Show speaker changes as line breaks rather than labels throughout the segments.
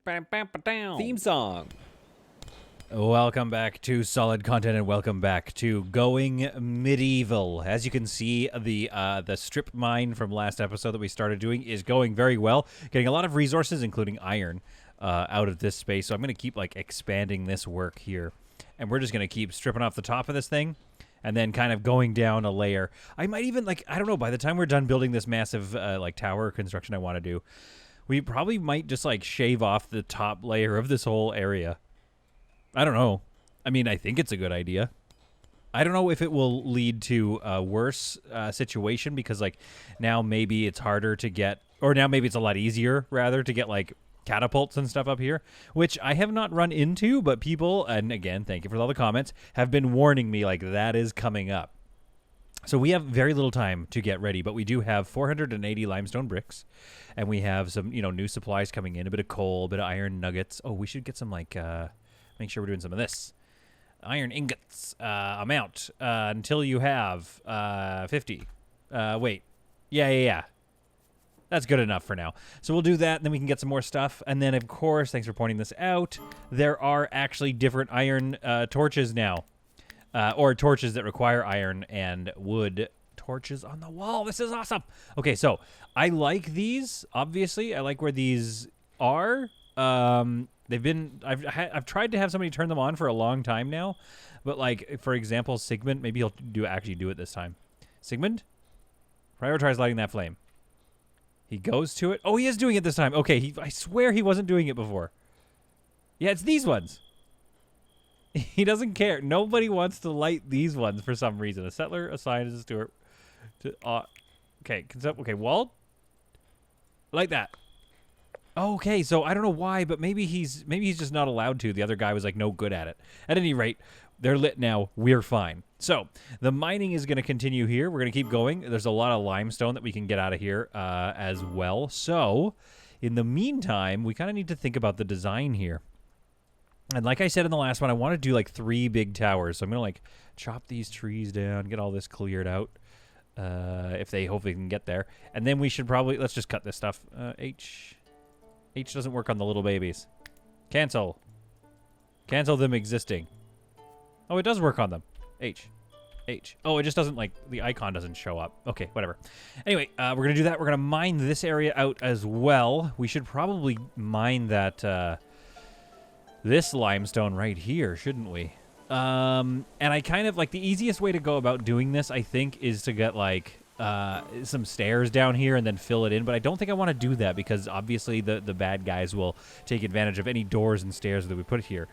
Theme song.
Welcome back to Solid Content and welcome back to Going Medieval. As you can see, the strip mine from last episode that we started doing is going very well. Getting a lot of resources, including iron, out of this space. So I'm going to keep like expanding this work here. And we're just going to keep stripping off the top of this thing and then kind of going down a layer. I might even, I don't know, by the time we're done building this massive tower construction I want to do, we probably might just shave off the top layer of this whole area. I don't know. I mean, I think it's a good idea. I don't know if it will lead to a worse situation because, now maybe it's harder to get, or now maybe it's a lot easier, rather, to get, catapults and stuff up here, which I have not run into, but people, and again, thank you for all the comments, have been warning me, that is coming up. So we have very little time to get ready, but we do have 480 limestone bricks, and we have some, new supplies coming in, a bit of coal, a bit of iron nuggets. Oh, we should get some, make sure we're doing some of this. Iron ingots amount until you have 50. Wait. Yeah. That's good enough for now. So we'll do that, and then we can get some more stuff. And then, of course, thanks for pointing this out, there are actually different iron torches now. Or torches that require iron and wood. Torches on the wall. This is awesome. Okay, so I like these, obviously. I like where these are. I've tried to have somebody turn them on for a long time now, but for example, Sigmund, maybe he'll actually do it this time. Sigmund, prioritize lighting that flame. He goes to it. Oh, he is doing it this time. Okay, I swear he wasn't doing it before. Yeah, it's these ones. He doesn't care. Nobody wants to light these ones for some reason. A settler assigned as a steward. Okay, Walt, light that. Okay, so I don't know why, but maybe he's just not allowed to. The other guy was no good at it. At any rate, they're lit now. We're fine. So the mining is going to continue here. We're going to keep going. There's a lot of limestone that we can get out of here as well. So in the meantime, we kind of need to think about the design here. And like I said in the last one, I want to do 3 big towers. So I'm going to chop these trees down, get all this cleared out. If they hopefully can get there. And then we should probably, let's just cut this stuff. H doesn't work on the little babies. Cancel. Cancel them existing. Oh, it does work on them. H. Oh, it just doesn't, the icon doesn't show up. Okay, whatever. Anyway, we're going to do that. We're going to mine this area out as well. We should probably mine that, this limestone right here, shouldn't we? And I kind of, the easiest way to go about doing this, I think, is to get, some stairs down here and then fill it in, but I don't think I want to do that because obviously the bad guys will take advantage of any doors and stairs that we put here.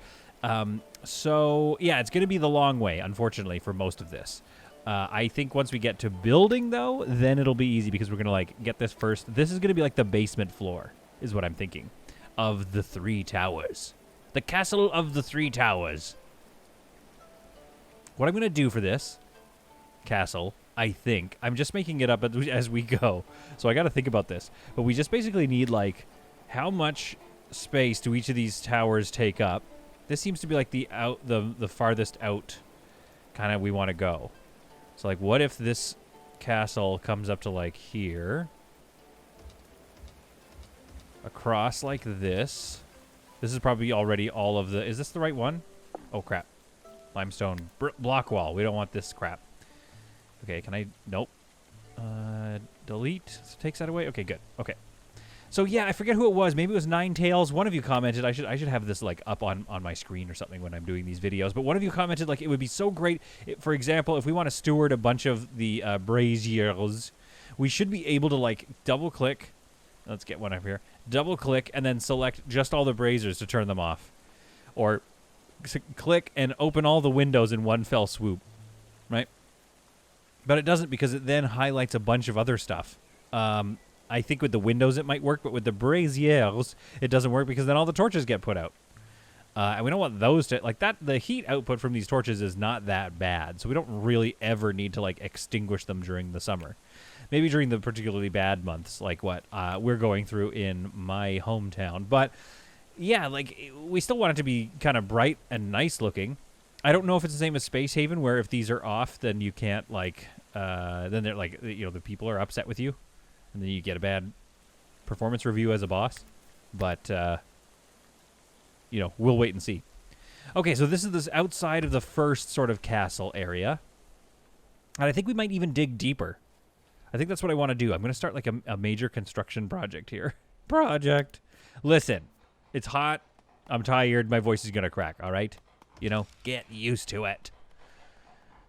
So yeah, it's going to be the long way, unfortunately, for most of this. I think once we get to building, though, then it'll be easy because we're going to get this first. This is going to be the basement floor, is what I'm thinking, of the 3 towers. The castle of the 3 towers. What I'm going to do for this castle, I think, I'm just making it up as we go, so I got to think about this. But we just basically need how much space do each of these towers take up? This seems to be the farthest out kind of we want to go. So what if this castle comes up to here, across this? This is probably already all of the. Is this the right one? Oh crap! Limestone block wall. We don't want this crap. Okay, can I? Nope. Delete. Takes that away. Okay, good. Okay. So yeah, I forget who it was. Maybe it was Nine Tails. One of you commented. I should have this up on my screen or something when I'm doing these videos. But one of you commented it would be so great. For example, if we want to steward a bunch of the braziers, we should be able to double click. Let's get one up here. Double click and then select just all the braziers to turn them off, or click and open all the windows in one fell swoop, right? But it doesn't because it then highlights a bunch of other stuff. I think with the windows it might work, but with the braziers it doesn't work because then all the torches get put out. And we don't want those to, the heat output from these torches is not that bad, so we don't really ever need to, extinguish them during the summer. Maybe during the particularly bad months, like what we're going through in my hometown. But, yeah, we still want it to be kind of bright and nice looking. I don't know if it's the same as Space Haven, where if these are off, then you can't, then they're, the people are upset with you. And then you get a bad performance review as a boss. But we'll wait and see. Okay, so this is this outside of the first sort of castle area. And I think we might even dig deeper. I think that's what I want to do. I'm going to start like a major construction project here. Listen, it's hot. I'm tired. My voice is going to crack, all right? Get used to it.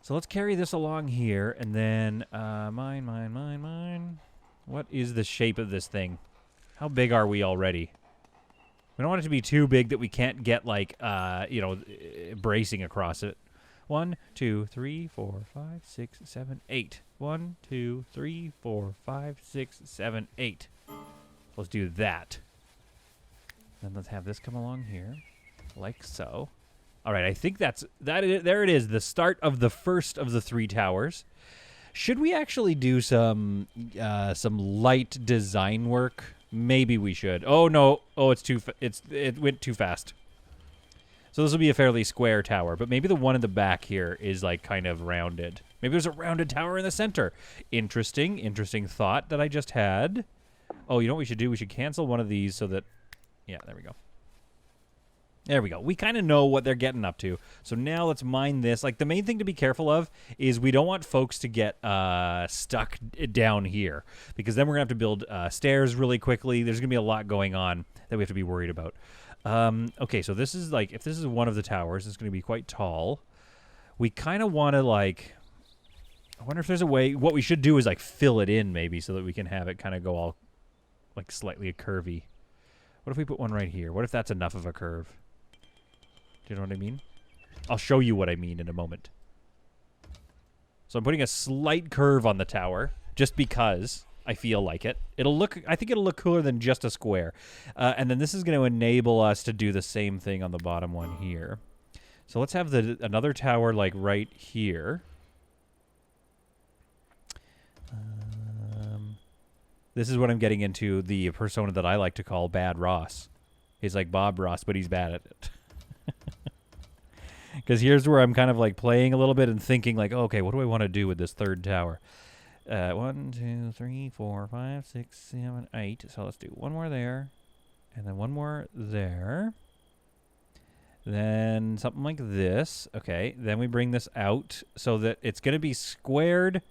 So let's carry this along here, and then mine. What is the shape of this thing? How big are we already? We don't want it to be too big that we can't get, like, bracing across it. 1, 2, 3, 4, 5, 6, 7, 8. 1, 2, 3, 4, 5, 6, 7, 8. Let's do that. Then let's have this come along here, like so. All right, I think there it is, the start of the first of the 3 towers. Should we actually do some light design work? Maybe we should. Oh no! Oh, it went too fast. So this will be a fairly square tower, but maybe the one in the back here is like kind of rounded. Maybe there's a rounded tower in the center. Interesting thought that I just had. Oh, you know what we should do? We should cancel one of these so that, yeah, there we go. There we go. We kind of know what they're getting up to. So now let's mine this. Like, the main thing to be careful of is we don't want folks to get stuck down here, because then we're going to have to build stairs really quickly. There's going to be a lot going on that we have to be worried about. Okay, so this is like, if this is one of the towers, it's going to be quite tall. We kind of want to, like, I wonder if there's a way. What we should do is, like, fill it in maybe so that we can have it kind of go all, like, slightly curvy. What if we put one right here? What if that's enough of a curve? Do you know what I mean? I'll show you what I mean in a moment. So I'm putting a slight curve on the tower just because I feel like it. I think it'll look cooler than just a square. And then this is going to enable us to do the same thing on the bottom one here. So let's have another tower like right here. This is what I'm getting into, the persona that I like to call Bad Ross. He's like Bob Ross, but he's bad at it. Because here's where I'm kind of like playing a little bit and thinking like, oh, okay, what do I want to do with this third tower? 1, 2, 3, 4, 5, 6, 7, 8. So let's do one more there, and then one more there. Then something like this. Okay, then we bring this out so that it's going to be squared.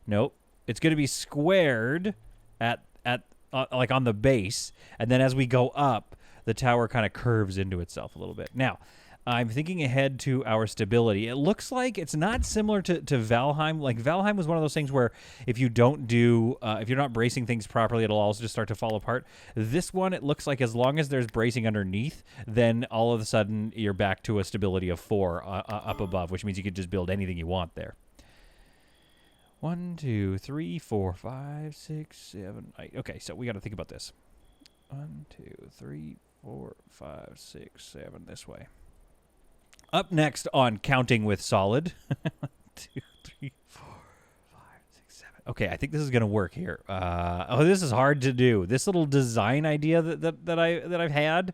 Nope, it's going to be squared at like on the base, and then as we go up, the tower kind of curves into itself a little bit. Now, I'm thinking ahead to our stability. It looks like it's not similar to Valheim. Like, Valheim was one of those things where if you don't do, if you're not bracing things properly, it'll also just start to fall apart. This one, it looks like as long as there's bracing underneath, then all of a sudden you're back to a stability of 4 up above, which means you could just build anything you want there. 1, 2, 3, 4, 5, 6, 7, 8. Okay, so we got to think about this. 1, 2, 3, 4, 5, 6, 7 this way. Up next on Counting with Solid. 1, 2, 3, 4, 5, 6, 7. Okay, I think this is gonna work here. Oh, this is hard to do. This little design idea that I've had,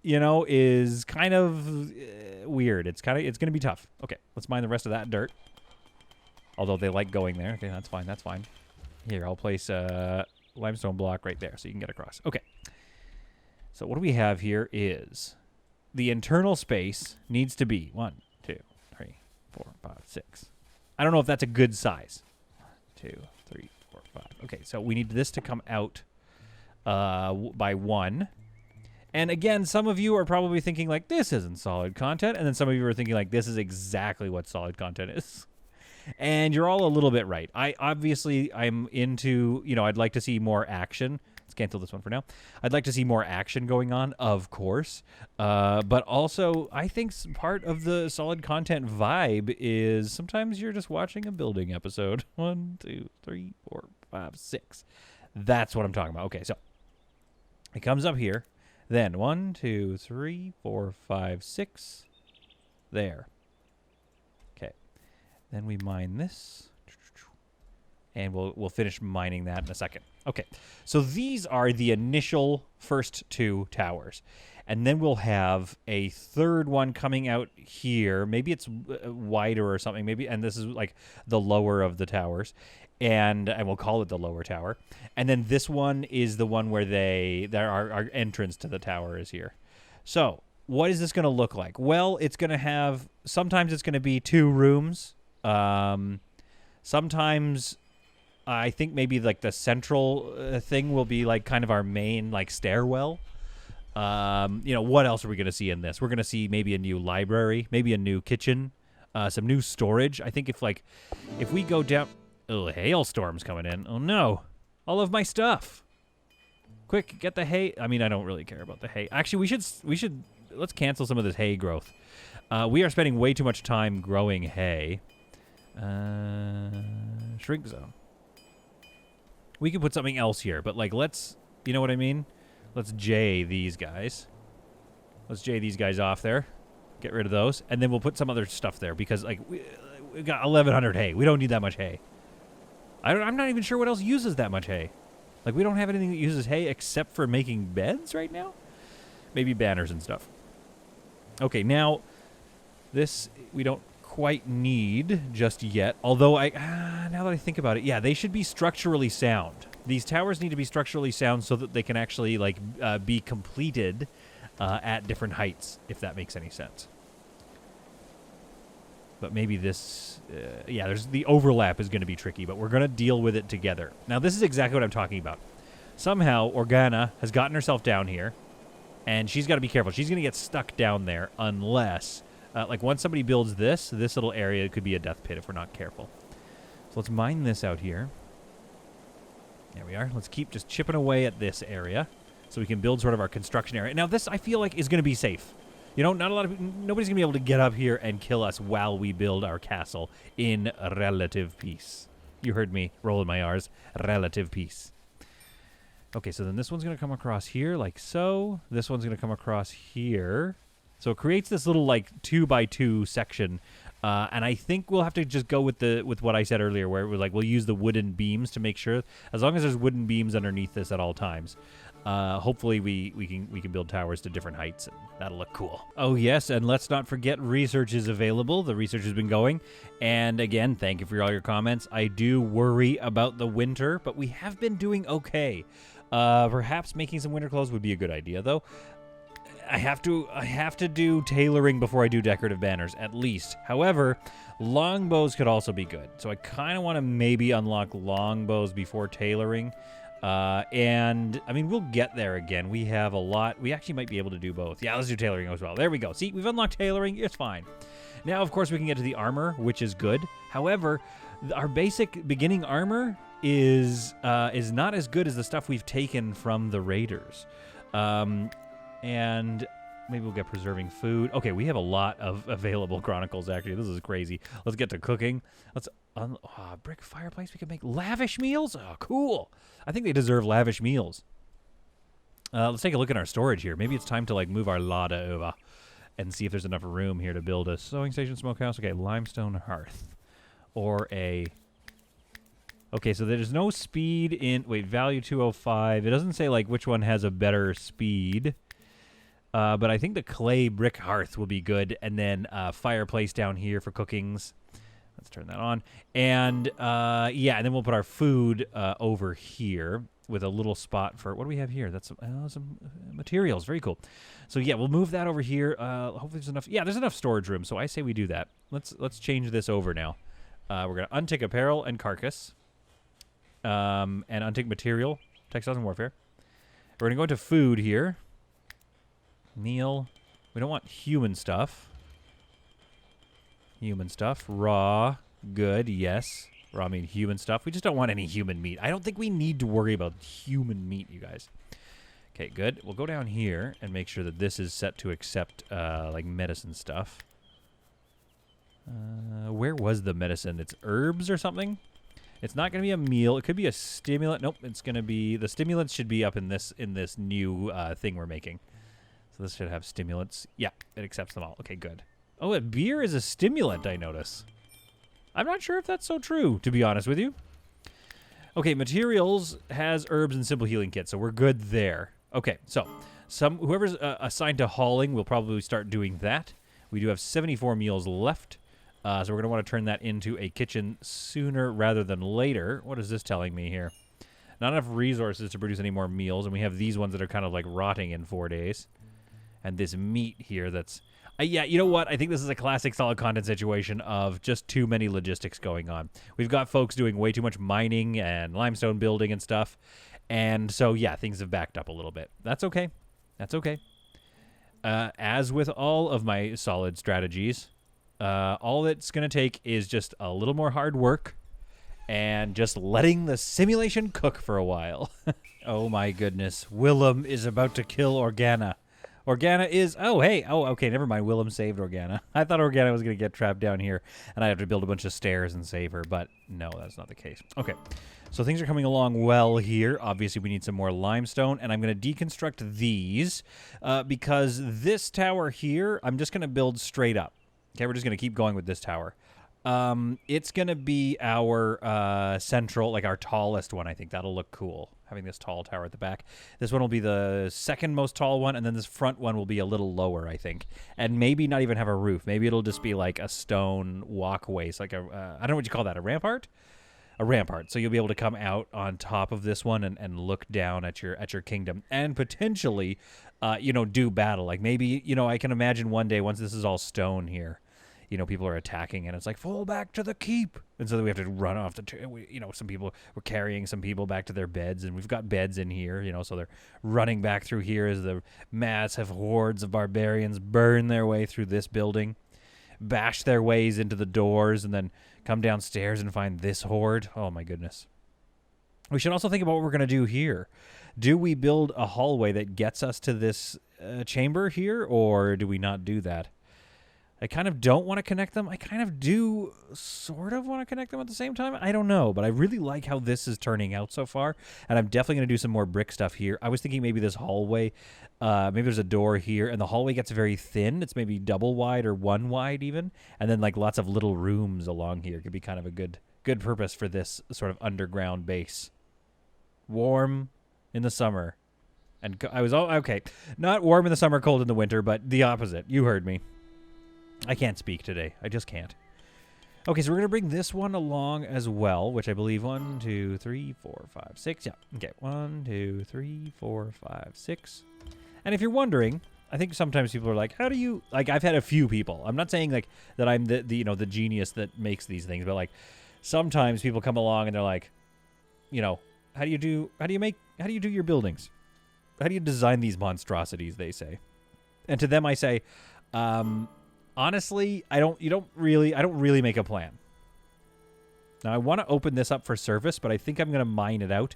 is kind of weird. It's gonna be tough. Okay, let's mine the rest of that dirt. Although they like going there. Okay, that's fine. That's fine. Here, I'll place a limestone block right there so you can get across. Okay. So what do we have here is the internal space needs to be 1, 2, 3, 4, 5, 6. I don't know if that's a good size. 1, 2, 3, 4, 5. Okay, so we need this to come out by 1. And again, some of you are probably thinking like, this isn't solid content. And then some of you are thinking like, this is exactly what solid content is. And you're all a little bit right. I'm into, I'd like to see more action. Let's cancel this one for now. I'd like to see more action going on, of course. But also, I think part of the solid content vibe is sometimes you're just watching a building episode. 1, 2, 3, 4, 5, 6. That's what I'm talking about. Okay, so it comes up here. Then 1, 2, 3, 4, 5, 6. There. Okay. Then we mine this. And we'll finish mining that in a second. Okay, so these are the initial first 2 towers. And then we'll have a third one coming out here. Maybe it's wider or something. Maybe, and this is like the lower of the towers. And we'll call it the lower tower. And then this one is the one where our entrance to the tower is here. So, what is this going to look like? Well, it's going to have, sometimes it's going to be 2 rooms. Sometimes I think maybe like the central thing will be like kind of our main like stairwell. You know, what else are we going to see in this? We're going to see maybe a new library, maybe a new kitchen, some new storage. I think if we go down, oh, hailstorm's coming in. Oh no, all of my stuff. Quick, get the hay. I mean, I don't really care about the hay. Actually, we should let's cancel some of this hay growth. We are spending way too much time growing hay. Shrink zone. We could put something else here, but like you know what I mean? Let's J these guys. Let's J these guys off there. Get rid of those, and then we'll put some other stuff there because like we got 1,100 hay. We don't need that much hay. I'm not even sure what else uses that much hay. Like, we don't have anything that uses hay except for making beds right now? Maybe banners and stuff. Okay, now, this we don't quite need just yet. Although, now that I think about it, yeah, they should be structurally sound. These towers need to be structurally sound so that they can actually, like, be completed at different heights, if that makes any sense. But maybe this, yeah, the overlap is going to be tricky, but we're going to deal with it together. Now, this is exactly what I'm talking about. Somehow, Organa has gotten herself down here, and she's got to be careful. She's going to get stuck down there unless, like, once somebody builds this little area could be a death pit if we're not careful. So let's mine this out here. There we are. Let's keep just chipping away at this area so we can build sort of our construction area. Now, this, I feel like, is going to be safe. You know, nobody's going to be able to get up here and kill us while we build our castle in relative peace. You heard me rolling my R's. Relative peace. Okay, so then this one's going to come across here like so. This one's going to come across here. So it creates this little, like, 2x2 section. And I think we'll have to just go with what I said earlier, where we'll use the wooden beams to make sure, as long as there's wooden beams underneath this at all times. Hopefully we can build towers to different heights, and that'll look cool. Oh yes, and let's not forget research is available. The research has been going, and again, thank you for all your comments. I do worry about the winter, but we have been doing okay. Perhaps making some winter clothes would be a good idea, though. I have to do tailoring before I do decorative banners, at least. However, longbows could also be good, so I kind of want to maybe unlock longbows before tailoring. And, I mean, we'll get there again. We have a lot. We actually might be able to do both. Yeah, let's do tailoring as well. There we go. See, we've unlocked tailoring. It's fine. Now, of course, we can get to the armor, which is good. However, our basic beginning armor is not as good as the stuff we've taken from the raiders. And maybe we'll get preserving food. Okay, we have a lot of available chronicles, actually. This is crazy. Let's get to cooking. Let's brick fireplace. We can make lavish meals. Oh, cool. I think they deserve lavish meals. Let's take a look at our storage here. Maybe it's time to, like, move our Lada over and see if there's enough room here to build a sewing station, smokehouse. Okay, limestone hearth. Or a... Okay, so there's no speed in... Wait, value 205. It doesn't say, like, which one has a better speed. But I think the clay brick hearth will be good. And then fireplace down here for cookings. Let's turn that on. And, yeah, and then we'll put our food over here with a little spot for... What do we have here? That's some materials. Very cool. So, yeah, we'll move that over here. Hopefully there's enough... Yeah, there's enough storage room, so I say we do that. Let's change this over now. We're going to untick apparel and carcass. And untick material. Textiles and warfare. We're going to go into food here. Meal. We don't want human stuff. Human stuff. Raw. Good. Yes. Raw meat. Human stuff. We just don't want any human meat. I don't think we need to worry about human meat, you guys. Okay, good. We'll go down here and make sure that this is set to accept, like, medicine stuff. Where was the medicine? It's herbs or something? It's not going to be a meal. It could be a stimulant. Nope, it's going to be... The stimulants should be up in this new thing we're making. So this should have stimulants. Yeah, it accepts them all. Okay, good. Oh, a beer is a stimulant, I notice. I'm not sure if that's so true, to be honest with you. Okay, materials has herbs and simple healing kits, so we're good there. Okay, so whoever's assigned to hauling will probably start doing that. We do have 74 meals left, so we're going to want to turn that into a kitchen sooner rather than later. What is this telling me here? Not enough resources to produce any more meals, and we have these ones that are kind of like rotting in 4 days. and this meat here that's... yeah, you know what? I think this is a classic solid content situation of just too many logistics going on. We've got folks doing way too much mining and limestone building and stuff. And so, yeah, things have backed up a little bit. That's okay. That's okay. As with all of my solid strategies, all it's going to take is just a little more hard work and just letting the simulation cook for a while. Oh, my goodness. Willem is about to kill Organa. Organa is... Oh, hey. Oh, okay. Never mind. Willem saved Organa. I thought Organa was going to get trapped down here, and I have to build a bunch of stairs and save her, but no, that's not the case. Okay. So things are coming along well here. Obviously, we need some more limestone, and I'm going to deconstruct these because this tower here, I'm just going to build straight up. Okay, we're just going to keep going with this tower. It's going to be our central, like our tallest one, I think. That'll look cool, having this tall tower at the back. This one will be the second most tall one, and then this front one will be a little lower, I think. And maybe not even have a roof. Maybe it'll just be like a stone walkway. It's like a, I don't know what you call that, a rampart? A rampart. So you'll be able to come out on top of this one and look down at your kingdom. And potentially, do battle. Like maybe, I can imagine one day, once this is all stone here, people are attacking, and it's like, fall back to the keep. And so we have to run off some people, we're carrying some people back to their beds, and we've got beds in here, so they're running back through here as the massive hordes of barbarians burn their way through this building, bash their ways into the doors, and then come downstairs and find this horde. Oh, my goodness. We should also think about what we're going to do here. Do we build a hallway that gets us to this chamber here, or do we not do that? I kind of don't want to connect them. I kind of do sort of want to connect them at the same time. I don't know, but I really like how this is turning out so far, and I'm definitely going to do some more brick stuff here. I was thinking maybe this hallway, maybe there's a door here, and the hallway gets very thin. It's maybe double wide or one wide even, and then like lots of little rooms along here could be kind of a good purpose for this sort of underground base. Warm in the summer, and I was all okay. Not warm in the summer, cold in the winter, but the opposite. You heard me. I can't speak today. I just can't. Okay, so we're going to bring this one along as well, which I believe 1, 2, 3, 4, 5, 6. Yeah. Okay. 1, 2, 3, 4, 5, 6. And if you're wondering, I think sometimes people are like, how do you... Like, I've had a few people. I'm not saying, like, that I'm the genius that makes these things, but, like, sometimes people come along and they're like, how do you do your buildings? How do you design these monstrosities, they say. And to them I say, honestly, I don't really make a plan. Now, I want to open this up for service, but I think I'm going to mine it out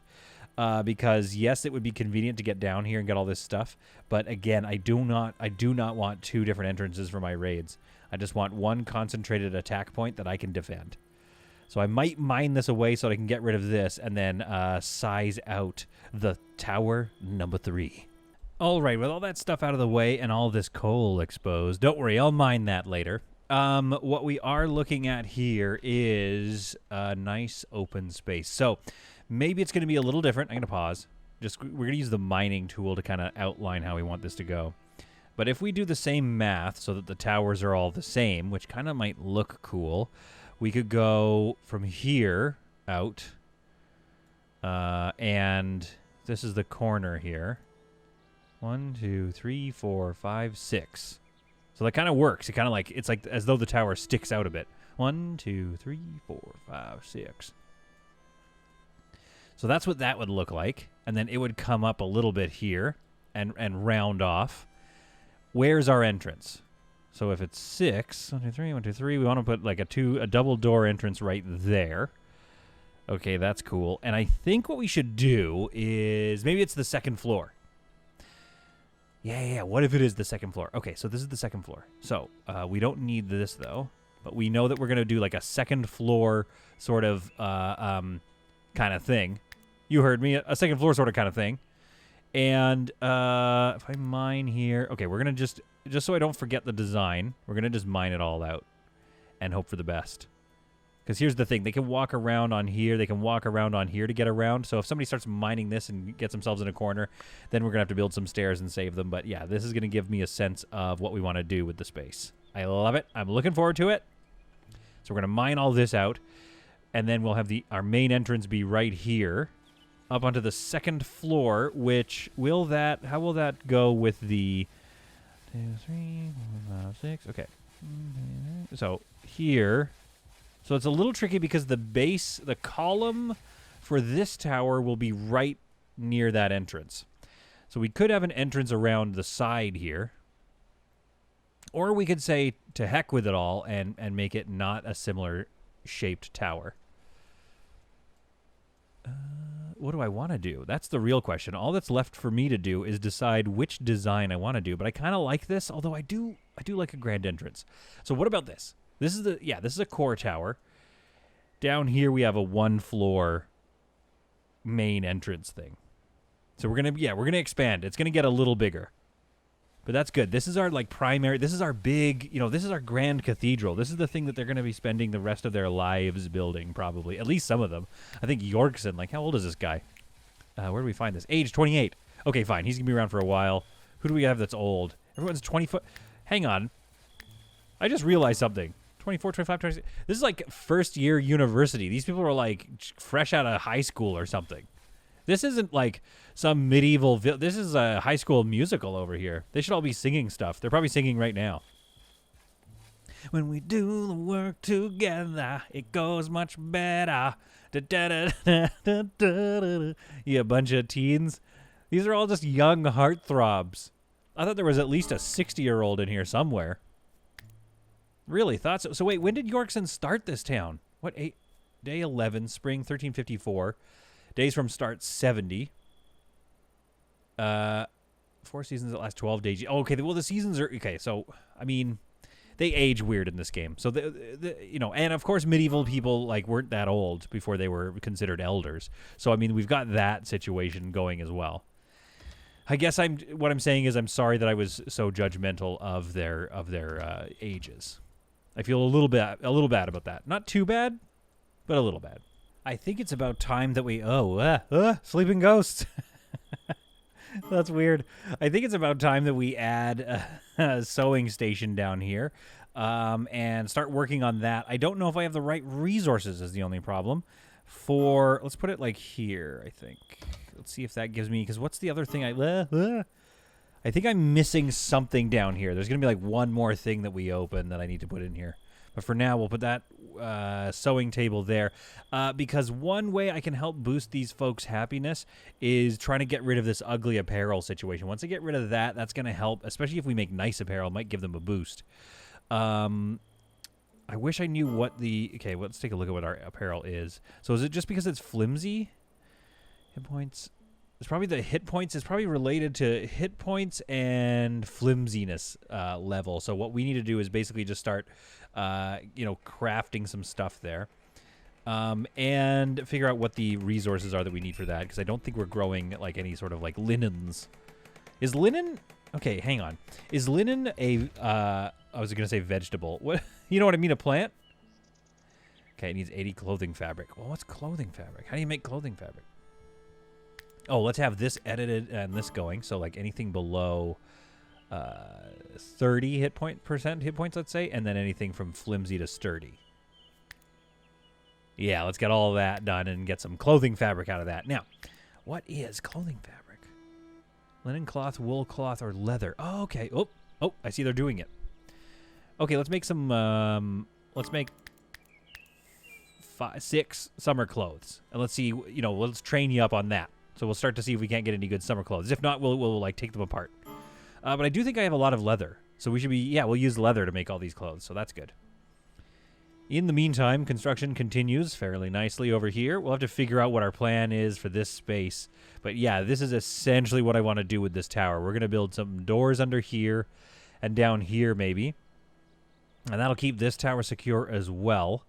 because, yes, it would be convenient to get down here and get all this stuff. But again, I do not want two different entrances for my raids. I just want one concentrated attack point that I can defend. So I might mine this away so that I can get rid of this and then size out the tower number 3. All right, with all that stuff out of the way and all this coal exposed, don't worry, I'll mine that later. What we are looking at here is a nice open space. So maybe it's going to be a little different. I'm going to pause. We're going to use the mining tool to kind of outline how we want this to go. But if we do the same math so that the towers are all the same, which kind of might look cool, we could go from here out, and this is the corner here. 1, 2, 3, 4, 5, 6. So that kind of works. It's like as though the tower sticks out a bit. 1, 2, 3, 4, 5, 6. So that's what that would look like. And then it would come up a little bit here and round off. Where's our entrance? So if it's 6, 1, 2, 3, 1, 2, 3, we want to put like a double door entrance right there. Okay, that's cool. And I think what we should do is maybe it's the second floor. Yeah. What if it is the second floor? Okay, so this is the second floor. So we don't need this, though. But we know that we're going to do like a second floor sort of kind of thing. You heard me. A second floor sort of kind of thing. And if I mine here... Okay, we're going to just so I don't forget the design, we're going to just mine it all out and hope for the best. Because here's the thing. They can walk around on here. They can walk around on here to get around. So if somebody starts mining this and gets themselves in a corner, then we're going to have to build some stairs and save them. But yeah, this is going to give me a sense of what we want to do with the space. I love it. I'm looking forward to it. So we're going to mine all this out. And then we'll have our main entrance be right here. Up onto the second floor, which how will that go with the 2, 3, 4, 5, 6. Okay. So here, so it's a little tricky because the base, the column for this tower will be right near that entrance. So we could have an entrance around the side here. Or we could say to heck with it all and make it not a similar shaped tower. What do I want to do? That's the real question. All that's left for me to do is decide which design I want to do. But I kind of like this, although I do like a grand entrance. So what about this? This is a core tower. Down here we have a 1-floor main entrance thing. So we're gonna expand. It's gonna get a little bigger. But that's good. This is our primary. This is our big. This is our grand cathedral. This is the thing that they're going to be spending the rest of their lives building. Probably, at least some of them. I think Yorkson. How old is this guy? Where do we find this? Age 28. Okay, fine. He's gonna be around for a while. Who do we have that's old? Everyone's 20 foot. Hang on. I just realized something. 24, 25, 26. This is like first year university. These people are fresh out of high school or something. This isn't like some medieval... This is a high school musical over here. They should all be singing stuff. They're probably singing right now. When we do the work together, it goes much better. You a bunch of teens. These are all just young heartthrobs. I thought there was at least a 60-year-old in here somewhere. Really thought so. So wait, when did Yorkson start this town? What, day 11, spring 1354. Days from start 70. 4 seasons that last 12 days. Oh, okay, well the seasons are okay. So I mean, they age weird in this game. So and of course medieval people weren't that old before they were considered elders. So I mean, we've got that situation going as well. I guess what I'm saying is I'm sorry that I was so judgmental of their ages. I feel a little bad about that. Not too bad, but a little bad. I think it's about time that we... sleeping ghosts. That's weird. I think it's about time that we add a sewing station down here and start working on that. I don't know if I have the right resources is the only problem. Let's put it here, I think. Let's see if that gives me... Because what's the other thing I think I'm missing something down here. There's going to be one more thing that we open that I need to put in here. But for now, we'll put that sewing table there because one way I can help boost these folks' happiness is trying to get rid of this ugly apparel situation. Once I get rid of that, that's going to help, especially if we make nice apparel. It might give them a boost. I wish I knew what Okay, let's take a look at what our apparel is. So is it just because it's flimsy? Hit points... It's probably the hit points is probably related to hit points and flimsiness level. So what we need to do is basically just start, crafting some stuff there, and figure out what the resources are that we need for that. Because I don't think we're growing any sort of linens. Is linen? Okay, hang on. Is linen a? I was gonna say vegetable. What? You know what I mean? A plant. Okay, it needs 80 clothing fabric. Well, what's clothing fabric? How do you make clothing fabric? Oh, let's have this edited and this going. So anything below 30 hit points, let's say, and then anything from flimsy to sturdy. Yeah, let's get all of that done and get some clothing fabric out of that. Now, what is clothing fabric? Linen cloth, wool cloth, or leather? Oh, okay. Oh, I see they're doing it. Okay, let's make some. Let's make 6 summer clothes, and let's see. Let's train you up on that. So we'll start to see if we can't get any good summer clothes. If not, we'll take them apart. But I do think I have a lot of leather. So we should be, we'll use leather to make all these clothes. So that's good. In the meantime, construction continues fairly nicely over here. We'll have to figure out what our plan is for this space. But yeah, this is essentially what I want to do with this tower. We're going to build some doors under here and down here maybe. And that'll keep this tower secure as well.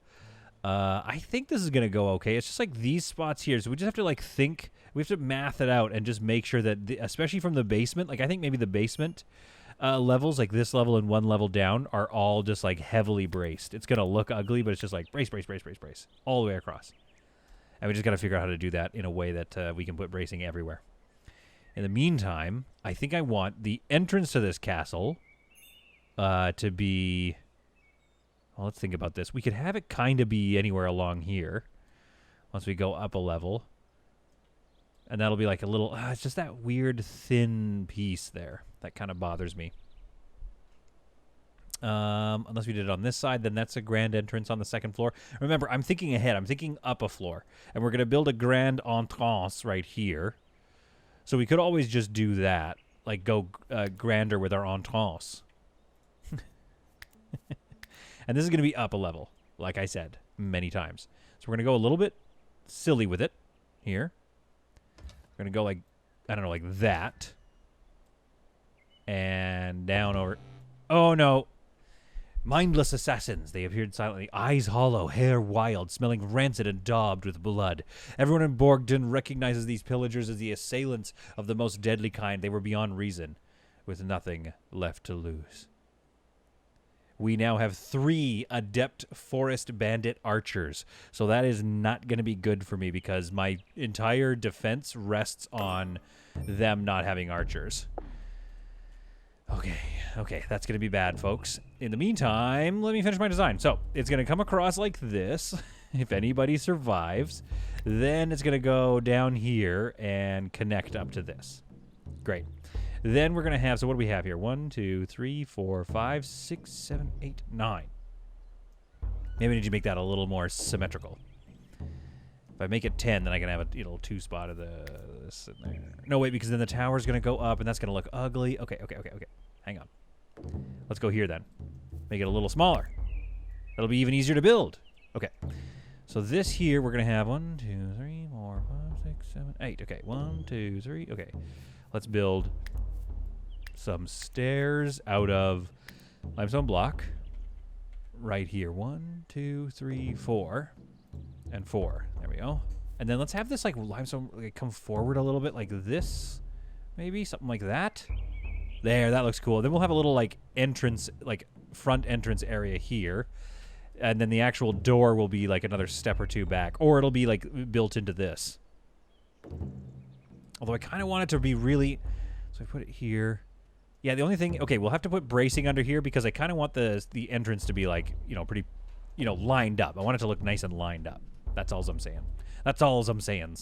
I think this is going to go okay. It's just these spots here. So we just have to think... We have to math it out and just make sure that, especially from the basement, I think maybe the basement levels, this level and one level down, are all just, heavily braced. It's going to look ugly, but it's just brace, brace, brace, brace, brace, all the way across. And we just got to figure out how to do that in a way that we can put bracing everywhere. In the meantime, I think I want the entrance to this castle to be... Well, let's think about this. We could have it kind of be anywhere along here once we go up a level. And that'll be a little... it's just that weird thin piece there that kind of bothers me. Unless we did it on this side, then that's a grand entrance on the second floor. Remember, I'm thinking ahead. I'm thinking up a floor. And we're going to build a grand entrance right here. So we could always just do that. Like, go grander with our entrance. And this is going to be up a level, like I said many times. So we're going to go a little bit silly with it here. We're going to go like, I don't know, like that. And down over. Oh, no. Mindless assassins. They appeared silently, eyes hollow, hair wild, smelling rancid and daubed with blood. Everyone in Borgden recognizes these pillagers as the assailants of the most deadly kind. They were beyond reason, with nothing left to lose. We now have 3 adept forest bandit archers. So that is not going to be good for me because my entire defense rests on them not having archers. Okay, that's going to be bad, folks. In the meantime, let me finish my design. So it's going to come across like this. If anybody survives, then it's going to go down here and connect up to this. Great. Then we're going to have, so what do we have here? 1, 2, 3, 4, 5, 6, 7, 8, 9. Maybe I need to make that a little more symmetrical. If I make it 10, then I can have a little 2-spot of this in there. No, wait, because then the tower's going to go up, and that's going to look ugly. Okay. Hang on. Let's go here, then. Make it a little smaller. That'll be even easier to build. Okay. So this here, we're going to have 1, 2, 3, 4, 5, 6, 7, 8. Okay, 1, 2, 3. Okay. Let's build some stairs out of limestone block. Right here. 1, 2, 3, 4. And 4. There we go. And then let's have this like limestone like, come forward a little bit like this. Maybe something like that. There, that looks cool. Then we'll have a little like entrance, like front entrance area here. And then the actual door will be like another step or 2 back. Or it'll be like built into this. Although I kind of want it to be really... So I put it here. Yeah, the only thing... Okay, we'll have to put bracing under here because I kind of want the entrance to be like, pretty, lined up. I want it to look nice and lined up. That's all I'm saying. That's all I'm saying.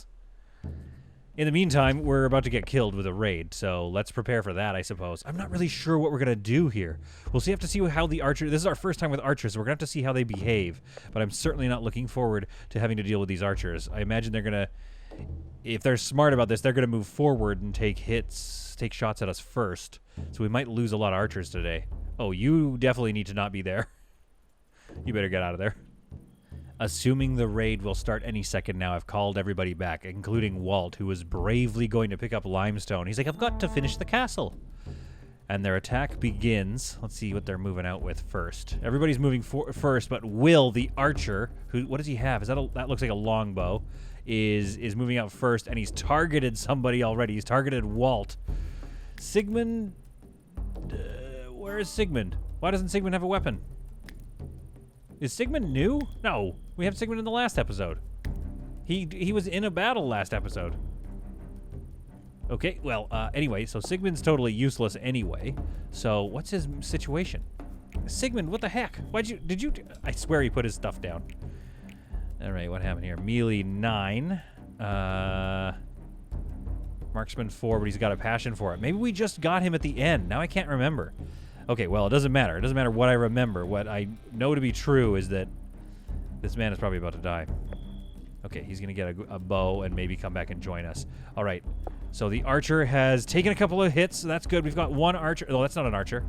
In the meantime, we're about to get killed with a raid, so let's prepare for that, I suppose. I'm not really sure what we're going to do here. We'll have to see how the archer... This is our first time with archers, so we're going to have to see how they behave. But I'm certainly not looking forward to having to deal with these archers. I imagine they're going to... If they're smart about this, they're going to move forward and take shots at us first. So we might lose a lot of archers today. Oh, you definitely need to not be there. You better get out of there. Assuming the raid will start any second now, I've called everybody back, including Walt, who was bravely going to pick up limestone. He's like, I've got to finish the castle. And their attack begins. Let's see what they're moving out with first. Everybody's moving first, but Will, the archer, what does he have? That looks like a longbow, is moving out first, and he's targeted somebody already. He's targeted Walt. Sigmund... where is Sigmund? Why doesn't Sigmund have a weapon? Is Sigmund new? No. We have Sigmund in the last episode. He was in a battle last episode. Okay, well, anyway, so Sigmund's totally useless anyway. So, what's his situation? Sigmund, what the heck? Did you... I swear he put his stuff down. Alright, what happened here? Melee 9. Marksman 4, but he's got a passion for it. Maybe we just got him at the end. Now I can't remember. Okay, well, it doesn't matter. It doesn't matter what I remember. What I know to be true is that this man is probably about to die. Okay, he's going to get a bow and maybe come back and join us. All right, so the archer has taken a couple of hits. So that's good. We've got one archer. Oh, that's not an archer.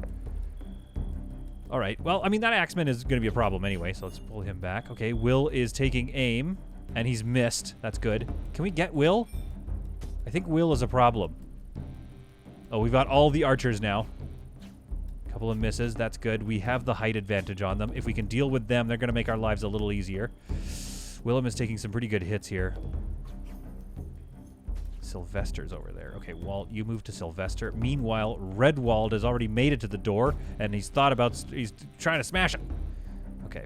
All right, well, I mean, that axeman is going to be a problem anyway, so let's pull him back. Okay, Will is taking aim, and he's missed. That's good. Can we get Will? I think Will is a problem. Oh, we've got all the archers now. Couple of misses. That's good. We have the height advantage on them. If we can deal with them, they're going to make our lives a little easier. Willem is taking some pretty good hits here. Sylvester's over there. Okay, Walt, you move to Sylvester. Meanwhile, Redwald has already made it to the door, and he's trying to smash it. Okay.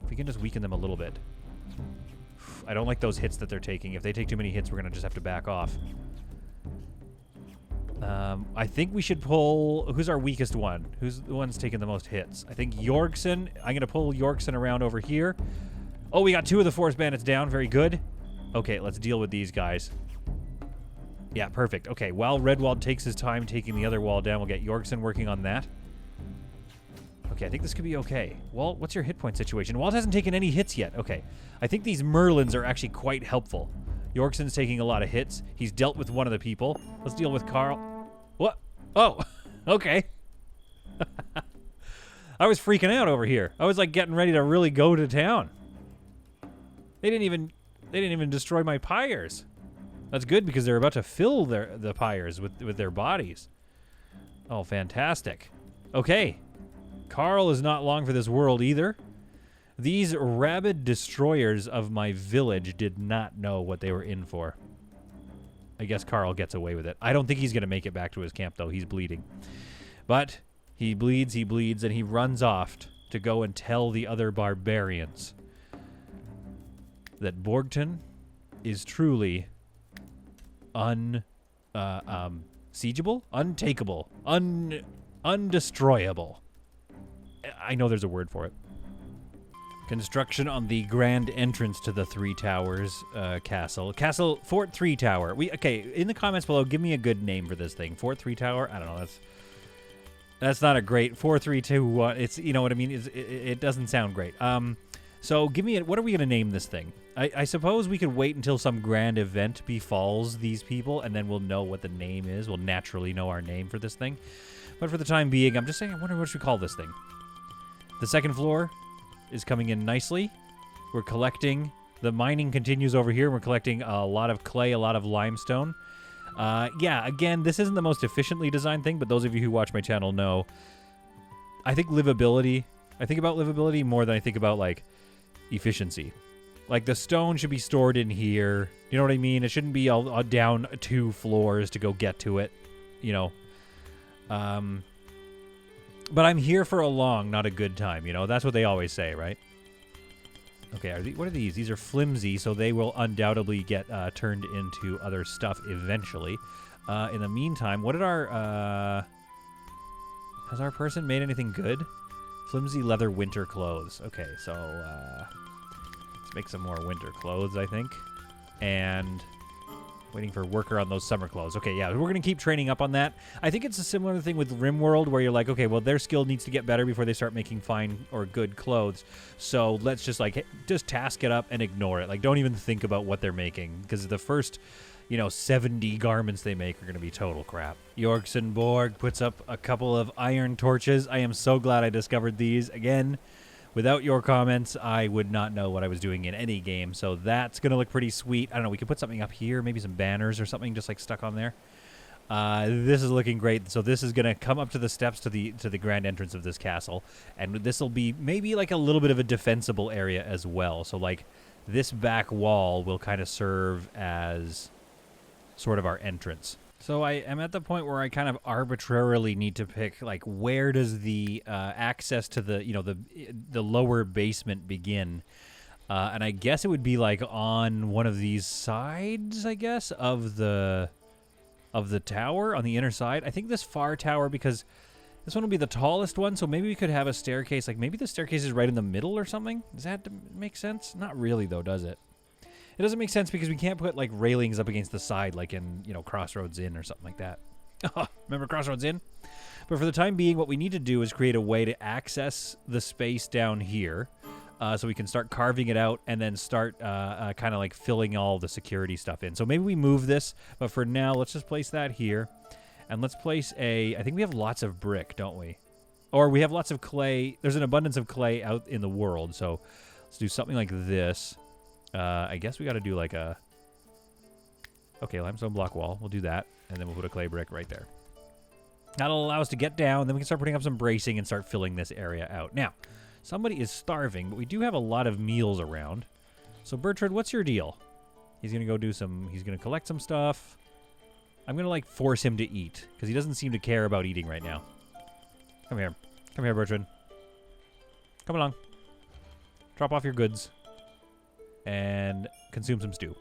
If we can just weaken them a little bit. I don't like those hits that they're taking. If they take too many hits, we're going to just have to back off. I think we should pull... Who's our weakest one? Who's the one's taking the most hits? I think Yorkson. I'm going to pull Yorkson around over here. Oh, we got 2 of the forest bandits down. Very good. Okay, let's deal with these guys. Yeah, perfect. Okay, while Redwald takes his time taking the other wall down, we'll get Yorkson working on that. Okay, I think this could be okay. Walt, what's your hit point situation? Walt hasn't taken any hits yet. Okay. I think these Merlins are actually quite helpful. Yorkson's taking a lot of hits. He's dealt with one of the people. Let's deal with Carl. What? Oh, okay. I was freaking out over here. I was like getting ready to really go to town. They didn't even destroy my pyres. That's good because they're about to fill the pyres with their bodies. Oh, fantastic. Okay. Carl is not long for this world either. These rabid destroyers of my village did not know what they were in for. I guess Carl gets away with it. I don't think he's going to make it back to his camp, though. He's bleeding. But he bleeds, and he runs off to go and tell the other barbarians that Borgton is truly siegeable? Untakeable. Undestroyable. I know there's a word for it. Construction on the grand entrance to the Three Towers castle. Fort Three Tower. Okay, in the comments below, give me a good name for this thing. Fort Three Tower? I don't know. That's not a great 4, 3, 2, 1. It's, you know what I mean? It doesn't sound great. So give me what are we going to name this thing? I suppose we could wait until some grand event befalls these people, and then we'll know what the name is. We'll naturally know our name for this thing. But for the time being, I'm just saying, I wonder what we call this thing. The second floor is coming in nicely. We're collecting. The mining continues over here. We're collecting a lot of clay, a lot of limestone. Yeah, again, this isn't the most efficiently designed thing, but those of you who watch my channel know I think livability. I think about livability more than I think about, like, efficiency. Like, the stone should be stored in here. You know what I mean? It shouldn't be all down 2 floors to go get to it, you know. But I'm here for a long, not a good time, you know? That's what they always say, right? Okay, what are these? These are flimsy, so they will undoubtedly get turned into other stuff eventually. In the meantime, what did our... has our person made anything good? Flimsy leather winter clothes. Okay, so let's make some more winter clothes, I think. And waiting for worker on those summer clothes. Okay, yeah, we're going to keep training up on that. I think it's a similar thing with Rimworld where you're like, okay, well, their skill needs to get better before they start making fine or good clothes. So let's just, like, just task it up and ignore it. Like, don't even think about what they're making because the first, you know, 70 garments they make are going to be total crap. Yorkson puts up a couple of iron torches. I am so glad I discovered these. Again, without your comments, I would not know what I was doing in any game. So that's going to look pretty sweet. I don't know. We could put something up here, maybe some banners or something just like stuck on there. This is looking great. So this is going to come up to the steps to the grand entrance of this castle. And this will be maybe like a little bit of a defensible area as well. So like this back wall will kind of serve as sort of our entrance. So I am at the point where I kind of arbitrarily need to pick, like, where does the access to the, you know, the lower basement begin? And I guess it would be, like, on one of these sides, I guess, of the tower, on the inner side. I think this far tower, because this one will be the tallest one, so maybe we could have a staircase. Like, maybe the staircase is right in the middle or something? Does that make sense? Not really, though, does it? It doesn't make sense because we can't put, like, railings up against the side like in, you know, Crossroads Inn or something like that. Remember Crossroads Inn? But for the time being, what we need to do is create a way to access the space down here so we can start carving it out and then start kind of, like, filling all the security stuff in. So maybe we move this, but for now, let's just place that here. And let's place I think we have lots of brick, don't we? Or we have lots of clay. There's an abundance of clay out in the world, so let's do something like this. I guess we got to do like a... Okay, limestone block wall. We'll do that. And then we'll put a clay brick right there. That'll allow us to get down. Then we can start putting up some bracing and start filling this area out. Now, somebody is starving, but we do have a lot of meals around. So, Bertrand, what's your deal? He's going to go do some... He's going to collect some stuff. I'm going to, like, force him to eat. Because he doesn't seem to care about eating right now. Come here. Come here, Bertrand. Come along. Drop off your goods. And consume some stew.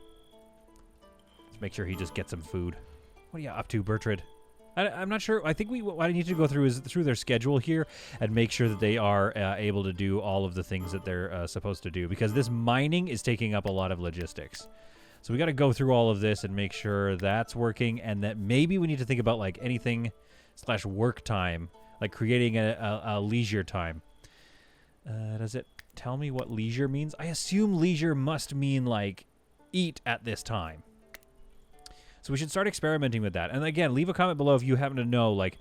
Let's make sure he just gets some food. What are you up to, Bertrand? I'm not sure. I think what I need to go through is through their schedule here and make sure that they are able to do all of the things that they're supposed to do. Because this mining is taking up a lot of logistics. So we got to go through all of this and make sure that's working. And that maybe we need to think about, like, anything / work time. like creating a leisure time. Does it tell me what leisure means? I assume leisure must mean like eat at this time. So we should start experimenting with that. And again, leave a comment below if you happen to know, like,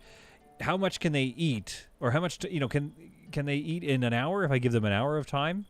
how much can they eat, or how much can they eat in an hour if I give them an hour of time?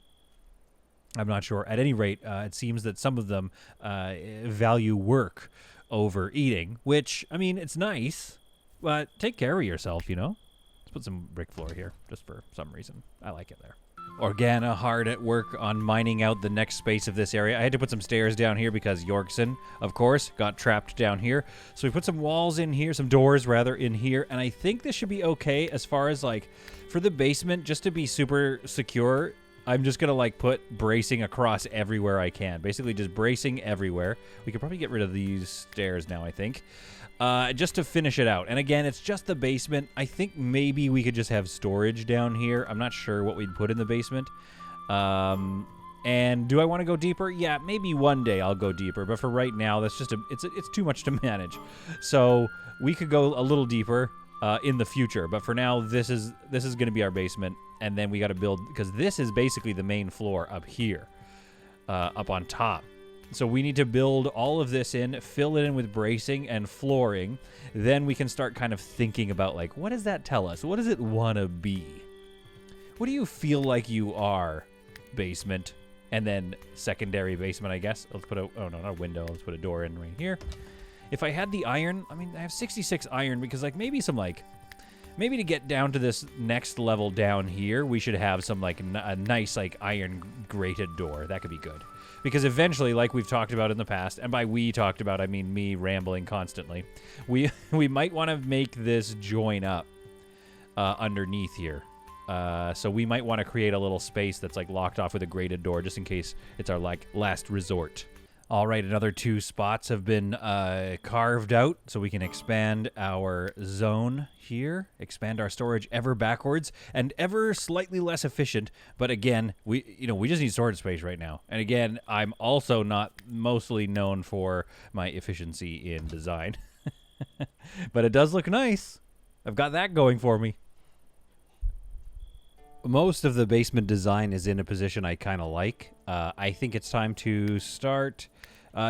I'm not sure. At any rate, it seems that some of them value work over eating, which, I mean, it's nice, but take care of yourself, you know? Let's put some brick floor here, just for some reason. I like it there. Organa hard at work on mining out the next space of this area. I had to put some stairs down here because Yorkson, of course, got trapped down here. So we put some walls in here, some doors rather in here, and I think this should be okay as far as like for the basement, just to be super secure. I'm just gonna like put bracing across everywhere I can. Basically just bracing everywhere. We could probably get rid of these stairs now, I think. Just to finish it out. And again, it's just the basement. I think maybe we could just have storage down here. I'm not sure what we'd put in the basement. And do I want to go deeper? Yeah, maybe one day I'll go deeper. But for right now, that's just it's too much to manage. So we could go a little deeper in the future. But for now, this is going to be our basement. And then we got to build, because this is basically the main floor up here, up on top. So we need to build all of this in, fill it in with bracing and flooring. Then we can start kind of thinking about, like, what does that tell us? What does it want to be? What do you feel like you are, basement? And then secondary basement, I guess. Let's put oh, no, not a window. Let's put a door in right here. If I had the iron, I mean, I have 66 iron because, like, maybe some, like, maybe to get down to this next level down here, we should have some, like, a nice, like, iron grated door. That could be good. Because eventually, like we've talked about in the past, and by we talked about, I mean me rambling constantly, we might want to make this join up underneath here. So we might want to create a little space that's like locked off with a grated door just in case it's our like last resort. All right, another 2 spots have been carved out so we can expand our zone here, expand our storage ever backwards and ever slightly less efficient. But again, we just need storage space right now. And again, I'm also not mostly known for my efficiency in design. But it does look nice. I've got that going for me. Most of the basement design is in a position I kind of like. I think it's time to start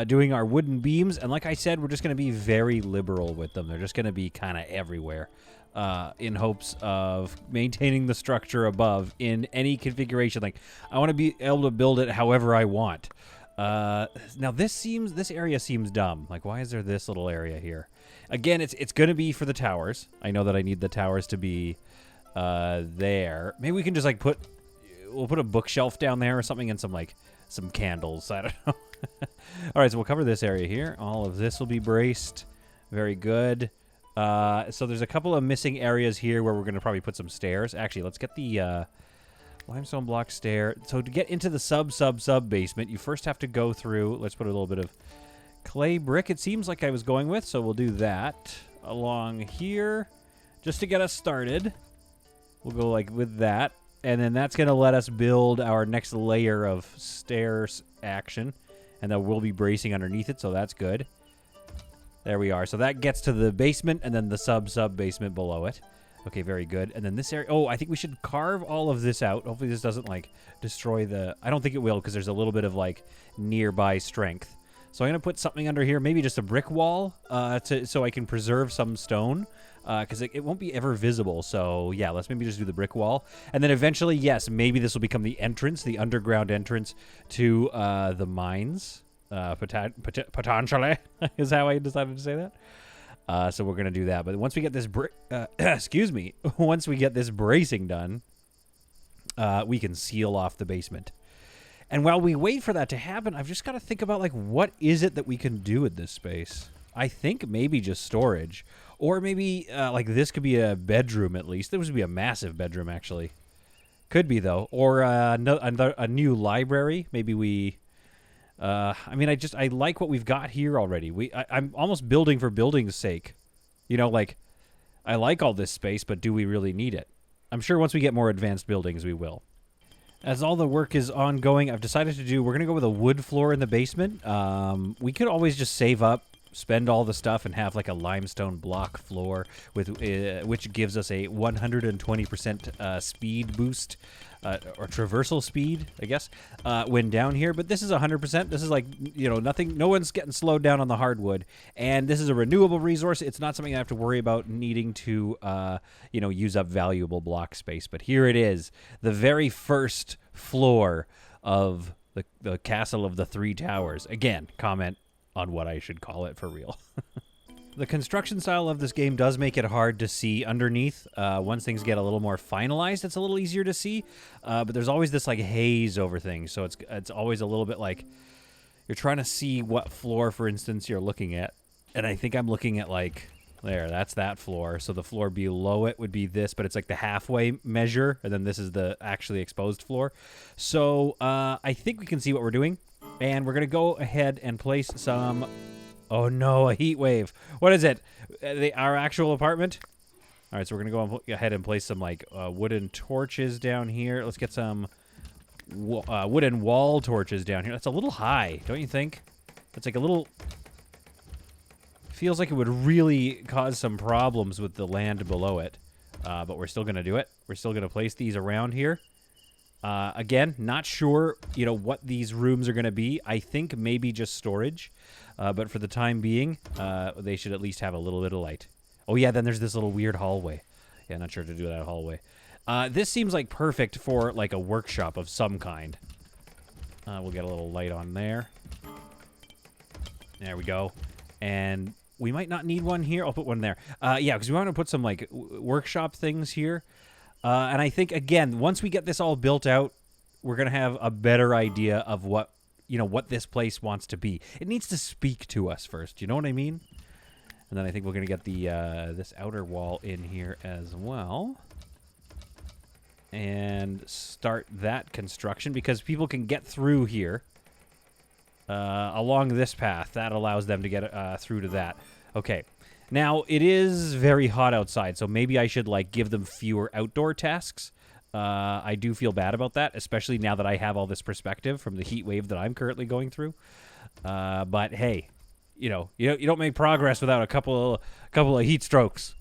doing our wooden beams. And like I said, we're just going to be very liberal with them. They're just going to be kind of everywhere in hopes of maintaining the structure above in any configuration. Like, I want to be able to build it however I want. Now, this area seems dumb. Like, why is there this little area here? Again, it's going to be for the towers. I know that I need the towers to be there. Maybe we can just like we'll put a bookshelf down there or something and some candles. I don't know. All right, so we'll cover this area here. All of this will be braced. Very good. So there's a couple of missing areas here where we're going to probably put some stairs. Actually, let's get the limestone block stair. So to get into the sub basement, you first have to go through. Let's put a little bit of clay brick. It seems like I was going with, so we'll do that along here just to get us started. We'll go like with that, and then that's going to let us build our next layer of stairs action, and then we'll be bracing underneath it, so that's good. There we are. So that gets to the basement, and then the sub basement below it. Okay, very good. And then this area, oh, I think we should carve all of this out. Hopefully this doesn't, like, destroy the, I don't think it will, because there's a little bit of, like, nearby strength. So I'm going to put something under here, maybe just a brick wall, so I can preserve some stone. Because it won't be ever visible. So, yeah, let's maybe just do the brick wall. And then eventually, yes, maybe this will become the entrance, the underground entrance to the mines. Potentially is how I decided to say that. So we're going to do that. But once we get this excuse me, once we get this bracing done, we can seal off the basement. And while we wait for that to happen, I've just got to think about, like, what is it that we can do with this space? I think maybe just storage. Or maybe, like, this could be a bedroom at least. This would be a massive bedroom, actually. Could be, though. Or a new library. Maybe we... I mean, I like what we've got here already. I'm almost building for building's sake. You know, like, I like all this space, but do we really need it? I'm sure once we get more advanced buildings, we will. As all the work is ongoing, I've decided we're going to go with a wood floor in the basement. We could always just save up spend all the stuff and have like a limestone block floor with which gives us a 120% speed boost or traversal speed, I guess, when down here. But this is 100%. This is like, nothing. No one's getting slowed down on the hardwood, and this is a renewable resource. It's not something I have to worry about needing to use up valuable block space. But here it is, the very first floor of the Castle of the Three Towers. Again, comment on what I should call it for real. The construction style of this game does make it hard to see underneath. Once things get a little more finalized, it's a little easier to see. But there's always this like haze over things, so it's always a little bit like you're trying to see what floor, for instance, you're looking at. And I think I'm looking at like that's that floor. So the floor below it would be this, but it's like the halfway measure, and then this is the actually exposed floor. So I think we can see what we're doing. And we're going to go ahead and place some... Oh, no, a heat wave. What is it? Our actual apartment? All right, so we're going to go ahead and place some, like, wooden torches down here. Let's get some wooden wall torches down here. That's a little high, don't you think? It's like a little... Feels like it would really cause some problems with the land below it. But we're still going to do it. We're still going to place these around here. Again, not sure, what these rooms are going to be. I think maybe just storage. But for the time being, they should at least have a little bit of light. Oh, yeah, then there's this little weird hallway. Yeah, not sure to do that hallway. This seems like perfect for, like, a workshop of some kind. We'll get a little light on there. There we go. And we might not need one here. I'll put one there. Yeah, because we want to put some, like, workshop things here. And I think, again, once we get this all built out, we're going to have a better idea of what this place wants to be. It needs to speak to us first. You know what I mean? And then I think we're going to get the this outer wall in here as well. And start that construction, because people can get through here along this path. That allows them to get through to that. Okay. Now, it is very hot outside, so maybe I should, like, give them fewer outdoor tasks. I do feel bad about that, especially now that I have all this perspective from the heat wave that I'm currently going through. But, hey, you don't make progress without a couple of heat strokes.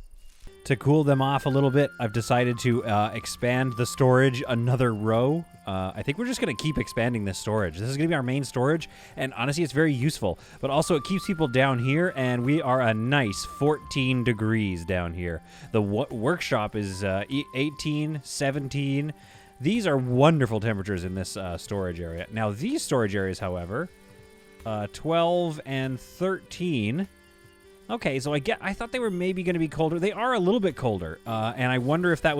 To cool them off a little bit, I've decided to expand the storage another row. I think we're just going to keep expanding this storage. This is going to be our main storage, and honestly, it's very useful. But also, it keeps people down here, and we are a nice 14 degrees down here. The workshop is 18, 17. These are wonderful temperatures in this storage area. Now, these storage areas, however, 12 and 13... Okay, so I thought they were maybe going to be colder. They are a little bit colder, and I wonder if that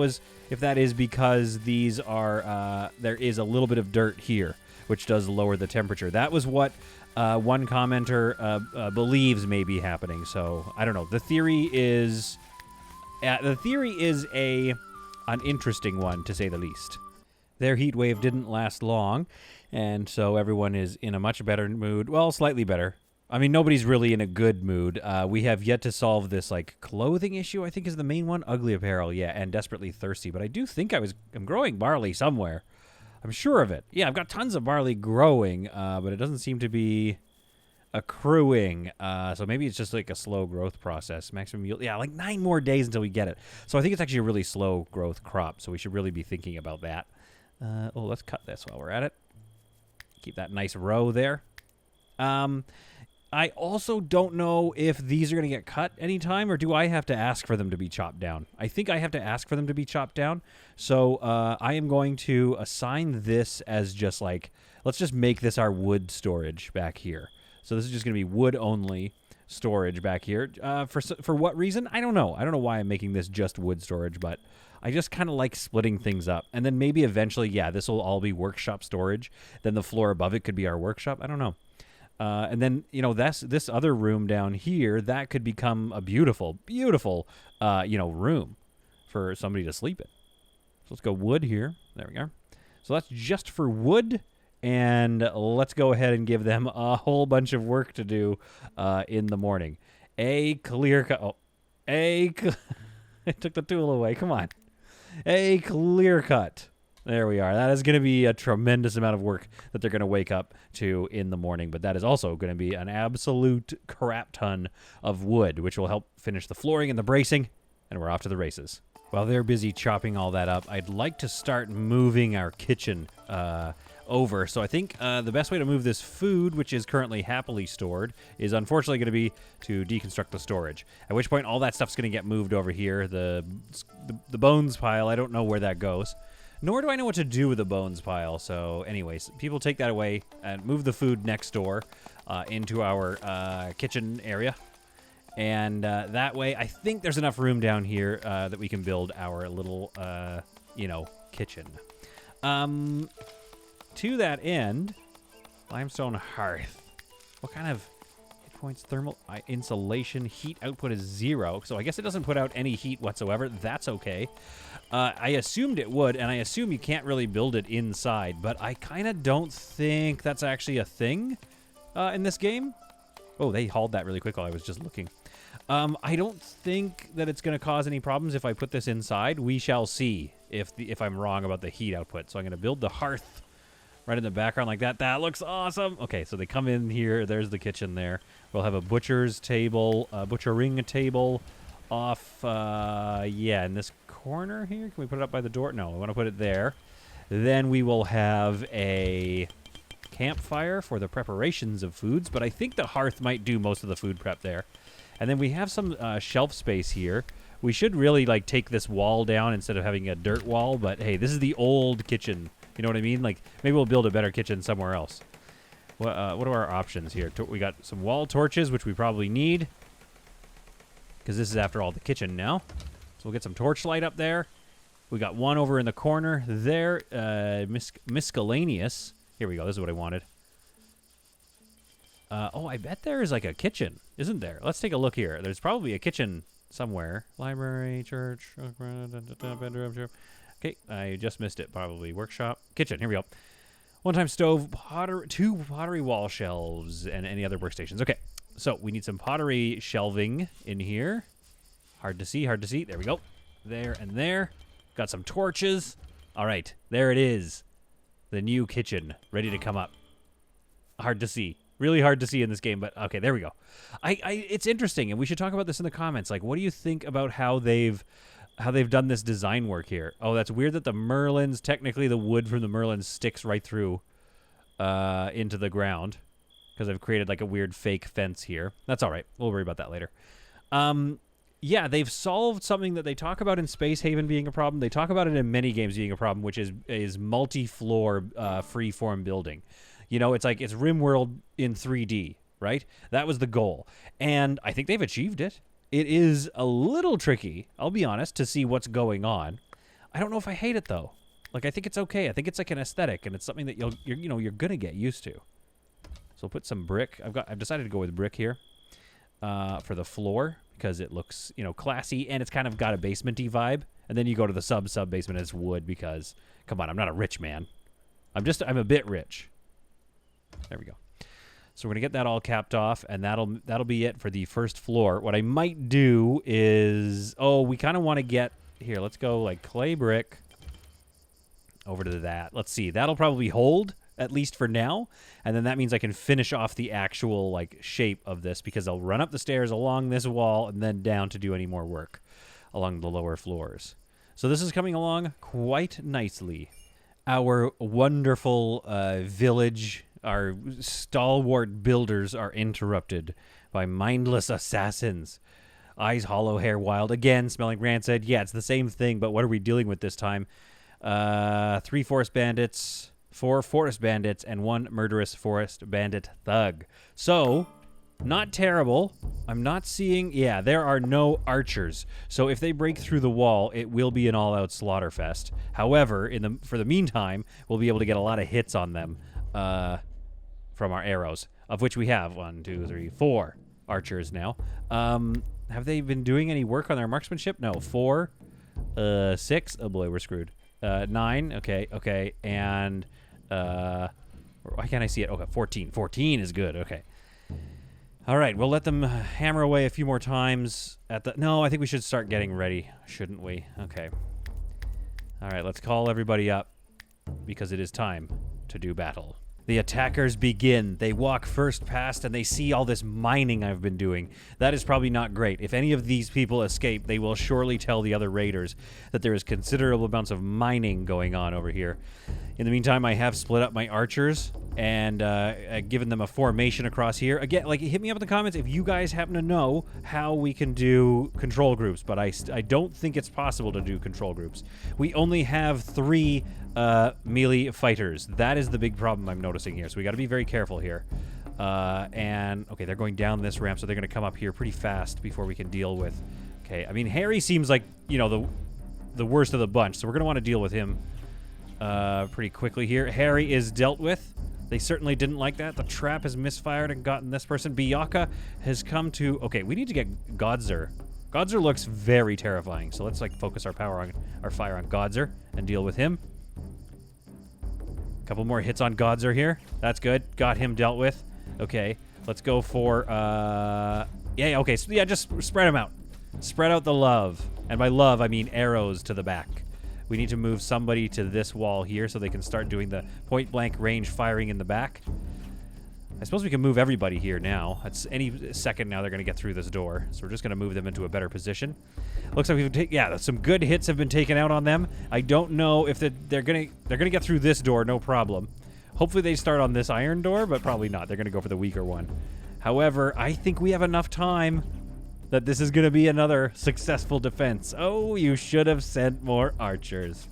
is because these are there is a little bit of dirt here, which does lower the temperature. That was what one commenter believes may be happening. So I don't know. The theory is an interesting one, to say the least. Their heat wave didn't last long, and so everyone is in a much better mood. Well, slightly better. I mean, nobody's really in a good mood. We have yet to solve this, like, clothing issue, I think is the main one. Ugly apparel, yeah, and desperately thirsty. But I do think I'm growing barley somewhere. I'm sure of it. Yeah, I've got tons of barley growing, but it doesn't seem to be accruing. So maybe it's just, like, a slow growth process. Maximum yield, yeah, like 9 more days until we get it. So I think it's actually a really slow growth crop, so we should really be thinking about that. Let's cut this while we're at it. Keep that nice row there. I also don't know if these are going to get cut anytime, or do I have to ask for them to be chopped down? I think I have to ask for them to be chopped down. So I am going to assign this as just like, let's just make this our wood storage back here. So this is just going to be wood-only storage back here. For what reason? I don't know. I don't know why I'm making this just wood storage, but I just kind of like splitting things up. And then maybe eventually, yeah, this will all be workshop storage. Then the floor above it could be our workshop. I don't know. And then, this other room down here, that could become a beautiful, beautiful, room for somebody to sleep in. So let's go wood here. There we go. So that's just for wood. And let's go ahead and give them a whole bunch of work to do in the morning. A clear cut. Oh, I took the tool away. Come on. A clear cut. There we are. That is going to be a tremendous amount of work that they're going to wake up to in the morning, but that is also going to be an absolute crap ton of wood, which will help finish the flooring and the bracing, and we're off to the races. While they're busy chopping all that up, I'd like to start moving our kitchen over. So I think the best way to move this food, which is currently happily stored, is unfortunately going to be to deconstruct the storage. At which point all that stuff's going to get moved over here. The bones pile, I don't know where that goes. Nor do I know what to do with the bones pile. So anyways, people take that away and move the food next door into our kitchen area. And that way, I think there's enough room down here that we can build our little, kitchen. To that end, limestone hearth. What kind of hit points? Thermal insulation. Heat output is 0. So I guess it doesn't put out any heat whatsoever. That's okay. I assumed it would, and I assume you can't really build it inside. But I kind of don't think that's actually a thing in this game. Oh, they hauled that really quick while I was just looking. I don't think that it's going to cause any problems if I put this inside. We shall see if I'm wrong about the heat output. So I'm going to build the hearth right in the background like that. That looks awesome. Okay, so they come in here. There's the kitchen there. We'll have a butcher's table, butchering table off, in this corner here. Can we put it up by the door? No, I want to put it there. Then we will have a campfire for the preparations of foods, but I think the hearth might do most of the food prep there. And then we have some shelf space here. We should really take this wall down instead of having a dirt wall, but hey, this is the old kitchen. You know what I mean? Maybe we'll build a better kitchen somewhere else. What are our options here? We got some wall torches, which we probably need, because this is, after all, the kitchen now. So we'll get some torchlight up there. We got one over in the corner there. Miscellaneous. Here we go. This is what I wanted. I bet there is a kitchen, isn't there? Let's take a look here. There's probably a kitchen somewhere. Library, church, bedroom. Okay, I just missed it. Probably workshop, kitchen. Here we go. One-time stove, two pottery wall shelves, and any other workstations. Okay, so we need some pottery shelving in here. Hard to see. There we go. There and there. Got some torches. All right, there it is. The new kitchen, ready to come up. Hard to see. Really hard to see in this game, but okay, there we go. It's interesting, and we should talk about this in the comments. What do you think about how they've done this design work here? Oh, that's weird that the merlins, technically the wood from the merlins sticks right through into the ground, because I've created a weird fake fence here. That's all right. We'll worry about that later. Yeah, they've solved something that they talk about in Space Haven being a problem. They talk about it in many games being a problem, which is multi-floor free-form building. It's it's Rimworld in 3D, right? That was the goal. And I think they've achieved it. It is a little tricky, I'll be honest, to see what's going on. I don't know if I hate it, though. I think it's okay. I think it's an aesthetic, and it's something that you're going to get used to. So we'll put some brick. I've decided to go with brick here for the floor, because it looks, classy, and it's kind of got a basement-y vibe. And then you go to the sub-basement, and it's wood, because, come on, I'm not a rich man. I'm a bit rich. There we go. So we're going to get that all capped off, and that'll be it for the first floor. What I might do is, we kind of want to get, here, let's go clay brick over to that. Let's see. That'll probably hold, at least for now, and then that means I can finish off the actual, shape of this, because I'll run up the stairs along this wall and then down to do any more work along the lower floors. So this is coming along quite nicely. Our wonderful village, our stalwart builders, are interrupted by mindless assassins. Eyes hollow, hair wild, again smelling rancid. Yeah, it's the same thing, but what are we dealing with this time? 3 forest bandits, 4 forest bandits, and 1 murderous forest bandit thug. So, not terrible. I'm not seeing... Yeah, there are no archers. So if they break through the wall, it will be an all-out slaughterfest. However, for the meantime, we'll be able to get a lot of hits on them from our arrows, of which we have 1, 2, 3, 4 archers now. Have they been doing any work on their marksmanship? No. 4, 6. Oh boy, we're screwed. 9. Okay. And why can't I see it? Okay, 14. 14 is good. Okay. All right, we'll let them hammer away a few more times at the... No, I think we should start getting ready, shouldn't we? Okay. All right, let's call everybody up. because it is time to do battle. The attackers begin. They walk first past and they see all this mining I've been doing. That is probably not great. If any of these people escape, they will surely tell the other raiders that there is considerable amounts of mining going on over here. In the meantime, I have split up my archers and given them a formation across here. Again, like, hit me up in the comments if you guys happen to know how we can do control groups, but I don't think it's possible to do control groups. We only have 3 melee fighters. That is the big problem I'm noticing here, so we got to be very careful here. And, okay, they're going down this ramp, so they're going to come up here pretty fast before we can deal with... Okay, I mean, Harry seems like, you know, the worst of the bunch, so we're going to want to deal with him pretty quickly here. Harry is dealt with. They certainly didn't like that. The trap has misfired and gotten this person. Biyaka has come to... Okay, we need to get Godzer. Godzer looks very terrifying, so let's, like, focus our fire on Godzer and deal with him. Couple more hits on Godzer here. That's good. Got him dealt with. Okay, let's go for, yeah, okay, so yeah, just spread them out. Spread out the love. And by love, I mean arrows to the back. We need to move somebody to this wall here so they can start doing the point-blank range firing in the back. I suppose we can move everybody here now. It's any second now they're going to get through this door. So we're just going to move them into a better position. Looks like we've taken, yeah, some good hits have been taken out on them. I don't know if they're going to get through this door, no problem. Hopefully they start on this iron door, but probably not. They're going to go for the weaker one. However, I think we have enough time that this is going to be another successful defense. Oh, you should have sent more archers.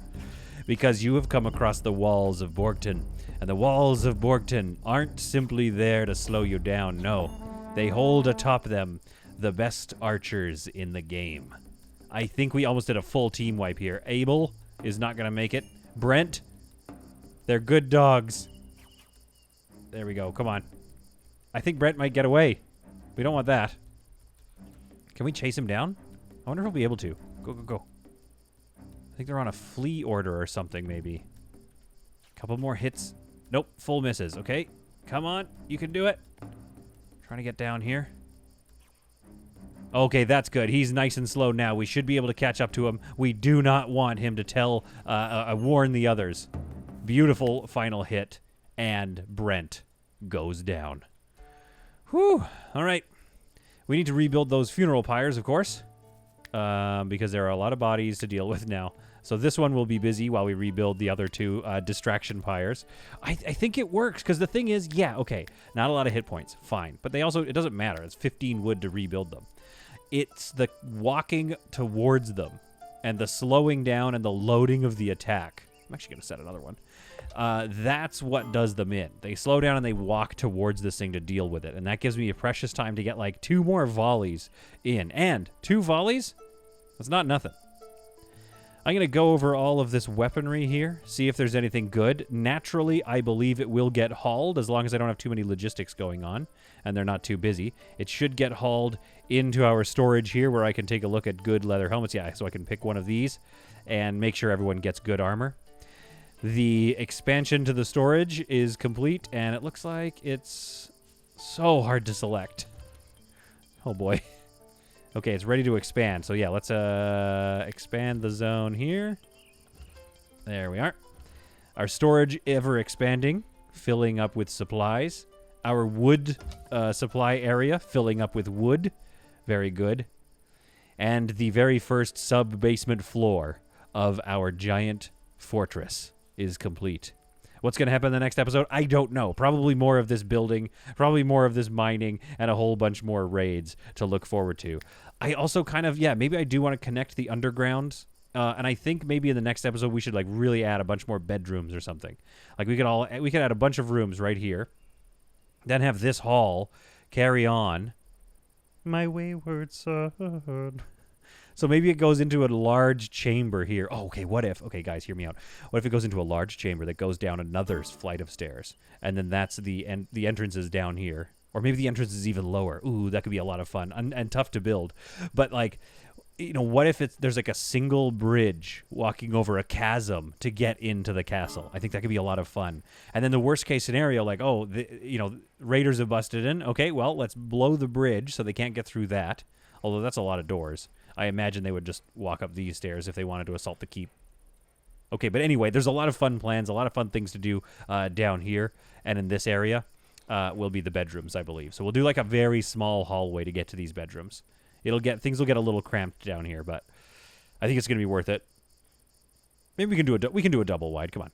Because you have come across the walls of Borgton. And the walls of Borgton aren't simply there to slow you down, no. They hold atop them the best archers in the game. I think we almost did a full team wipe here. Abel is not going to make it. Brent, they're good dogs. There we go, come on. I think Brent might get away. We don't want that. Can we chase him down? I wonder if we'll be able to. Go, go, go. I think they're on a flee order or something, maybe. Couple more hits. Nope, full misses. Okay, come on. You can do it. Trying to get down here. Okay, that's good. He's nice and slow now. We should be able to catch up to him. We do not want him to warn the others. Beautiful final hit, and Brent goes down. Whew. All right. We need to rebuild those funeral pyres, of course, because there are a lot of bodies to deal with now. So this one will be busy while we rebuild the other 2 distraction pyres. I think it works, because the thing is, yeah, okay, not a lot of hit points, fine. But they also, it doesn't matter. It's 15 wood to rebuild them. It's the walking towards them and the slowing down and the loading of the attack. I'm actually going to set another one. That's what does them in. They slow down and they walk towards this thing to deal with it. And that gives me a precious time to get like 2 more volleys in. And 2 volleys? That's not nothing. I'm going to go over all of this weaponry here, see if there's anything good. Naturally, I believe it will get hauled as long as I don't have too many logistics going on and they're not too busy. It should get hauled into our storage here where I can take a look at good leather helmets. Yeah, so I can pick one of these and make sure everyone gets good armor. The expansion to the storage is complete, and it looks like it's so hard to select. Oh, boy. Okay, it's ready to expand. So, yeah, let's expand the zone here. There we are. Our storage ever expanding, filling up with supplies. Our wood supply area filling up with wood. Very good. And the very first sub-basement floor of our giant fortress is complete. What's going to happen in the next episode? I don't know. Probably more of this building, probably more of this mining, and a whole bunch more raids to look forward to. I also kind of, yeah, maybe I do want to connect the underground, and I think maybe in the next episode we should like really add a bunch more bedrooms or something. Like we could add a bunch of rooms right here, then have this hall carry on. My wayward son. So maybe it goes into a large chamber here. Oh, okay, what if... Okay, guys, hear me out. What if it goes into a large chamber that goes down another flight of stairs? And then that's the entrance is down here. Or maybe the entrance is even lower. Ooh, that could be a lot of fun. And tough to build. But, like, you know, what if there's, like, a single bridge walking over a chasm to get into the castle? I think that could be a lot of fun. And then the worst-case scenario, like, oh, raiders have busted in. Okay, well, let's blow the bridge so they can't get through that. Although that's a lot of doors. I imagine they would just walk up these stairs if they wanted to assault the keep. Okay, but anyway, there's a lot of fun plans, a lot of fun things to do down here. And in this area will be the bedrooms, I believe. So we'll do like a very small hallway to get to these bedrooms. Things will get a little cramped down here, but I think it's going to be worth it. Maybe we can do a double wide. Come on.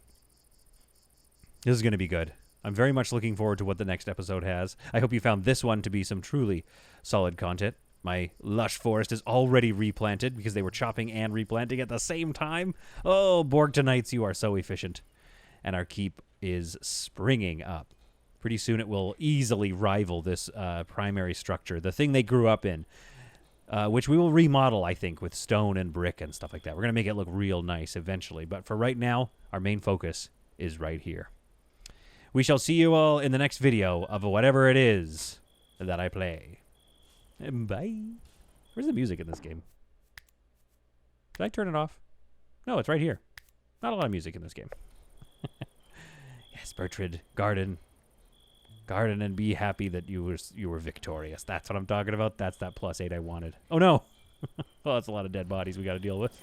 This is going to be good. I'm very much looking forward to what the next episode has. I hope you found this one to be some truly solid content. My lush forest is already replanted because they were chopping and replanting at the same time. Oh, Borgtonites, you are so efficient. And our keep is springing up. Pretty soon it will easily rival this primary structure, the thing they grew up in, which we will remodel, I think, with stone and brick and stuff like that. We're going to make it look real nice eventually. But for right now, our main focus is right here. We shall see you all in the next video of whatever it is that I play. Bye. Where's the music in this game? Did I turn it off? No, it's right here. Not a lot of music in this game. Yes, Bertrand, garden and be happy that you were victorious. That's what I'm talking about. That's that +8 I wanted. Oh no. Well, that's a lot of dead bodies we got to deal with.